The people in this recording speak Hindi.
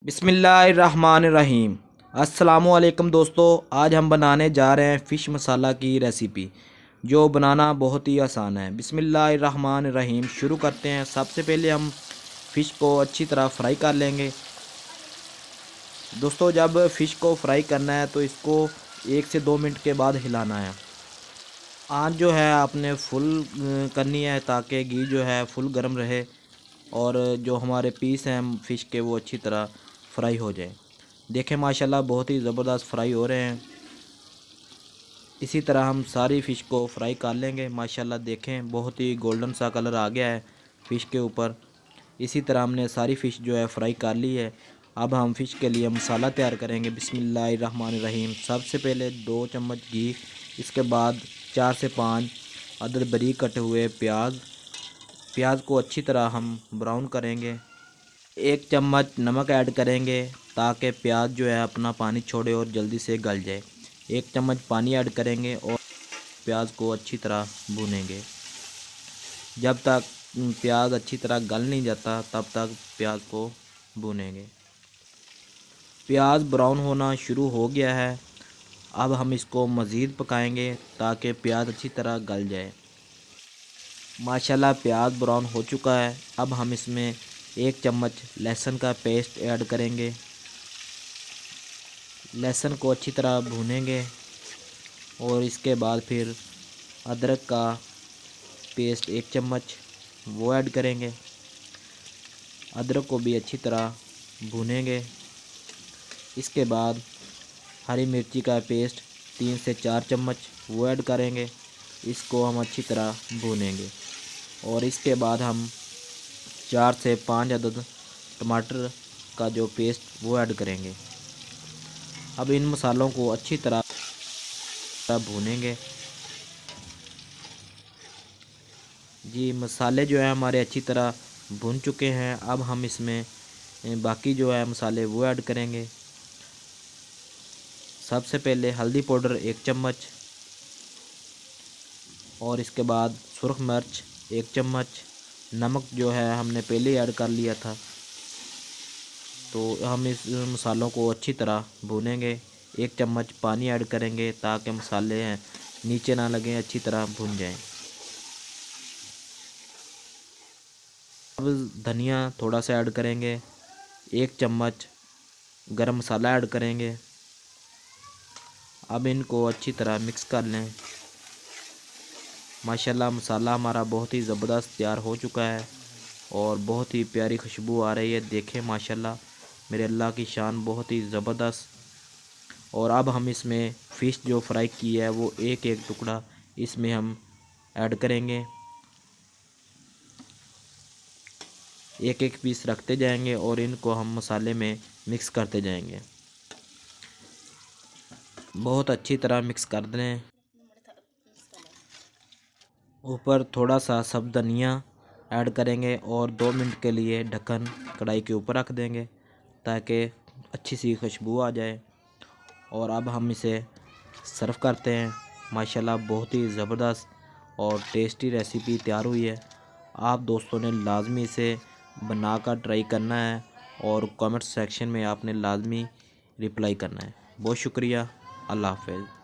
बिस्मिल्लाहिर्रहमानिर्रहीम। अस्सलाम वालेकुम दोस्तों, आज हम बनाने जा रहे हैं फ़िश मसाला की रेसिपी जो बनाना बहुत ही आसान है। बिस्मिल्लाहिर्रहमानिर्रहीम शुरू करते हैं। सबसे पहले हम फ़िश को अच्छी तरह फ्राई कर लेंगे। दोस्तों, जब फ़िश को फ्राई करना है तो इसको 1 से 2 मिनट के बाद हिलाना है। आंच जो है आपने फुल करनी है ताकि घी जो है फुल गर्म रहे और जो हमारे पीस हैं फ़िश के वो अच्छी तरह फ्राई हो जाए। देखें माशाल्लाह बहुत ही ज़बरदस्त फ्राई हो रहे हैं। इसी तरह हम सारी फ़िश को फ्राई कर लेंगे। माशाल्लाह देखें बहुत ही गोल्डन सा कलर आ गया है फ़िश के ऊपर। इसी तरह हमने सारी फ़िश जो है फ्राई कर ली है। अब हम फ़िश के लिए मसाला तैयार करेंगे। बिस्मिल्लाहिर्रहमानिर्रहीम। सबसे पहले 2 चम्मच घी, इसके बाद 4 से 5 अदद बारीक कटे हुए प्याज को अच्छी तरह हम ब्राउन करेंगे। 1 चम्मच नमक ऐड करेंगे ताकि प्याज जो है अपना पानी छोड़े और जल्दी से गल जाए। 1 चम्मच पानी ऐड करेंगे और प्याज को अच्छी तरह भूनेंगे। जब तक प्याज अच्छी तरह गल नहीं जाता तब तक प्याज को भूनेंगे। प्याज ब्राउन होना शुरू हो गया है। अब हम इसको मज़ीद पकाएंगे ताकि प्याज अच्छी तरह गल जाए। माशाल्लाह प्याज ब्राउन हो चुका है। अब हम इसमें 1 चम्मच लहसुन का पेस्ट ऐड करेंगे। लहसुन को अच्छी तरह भूनेंगे और इसके बाद फिर अदरक का पेस्ट 1 चम्मच वो ऐड करेंगे। अदरक को भी अच्छी तरह भूनेंगे। इसके बाद हरी मिर्ची का पेस्ट 3 से 4 चम्मच वो ऐड करेंगे। इसको हम अच्छी तरह भूनेंगे और इसके बाद हम 4 से 5 अदद टमाटर का जो पेस्ट वो ऐड करेंगे। अब इन मसालों को अच्छी तरह भूनेंगे। जी मसाले जो है हमारे अच्छी तरह भून चुके हैं। अब हम इसमें बाकी जो है मसाले वो ऐड करेंगे। सबसे पहले हल्दी पाउडर 1 चम्मच और इसके बाद सुरख मिर्च 1 चम्मच। नमक जो है हमने पहले ऐड कर लिया था। तो हम इस मसालों को अच्छी तरह भूनेंगे। 1 चम्मच पानी ऐड करेंगे ताकि मसाले हैं नीचे ना लगें, अच्छी तरह भून जाएं। अब धनिया थोड़ा सा ऐड करेंगे। 1 चम्मच गरम मसाला ऐड करेंगे। अब इनको अच्छी तरह मिक्स कर लें। माशाल्लाह मसाला हमारा बहुत ही ज़बरदस्त तैयार हो चुका है और बहुत ही प्यारी खुशबू आ रही है। देखें माशाल्लाह मेरे अल्लाह की शान बहुत ही ज़बरदस्त। और अब हम इसमें फ़िश जो फ्राई की है वो एक एक टुकड़ा इसमें हम ऐड करेंगे। एक एक पीस रखते जाएंगे और इनको हम मसाले में मिक्स करते जाएंगे। बहुत अच्छी तरह मिक्स कर दें। ऊपर थोड़ा सा सब्ज़ धनिया ऐड करेंगे और 2 मिनट के लिए ढक्कन कढ़ाई के ऊपर रख देंगे ताकि अच्छी सी खुशबू आ जाए। और अब हम इसे सर्व करते हैं। माशाल्लाह बहुत ही ज़बरदस्त और टेस्टी रेसिपी तैयार हुई है। आप दोस्तों ने लाजमी इसे बनाकर ट्राई करना है और कमेंट सेक्शन में आपने लाजमी रिप्लाई करना है। बहुत शुक्रिया। अल्लाह हाफ़िज़।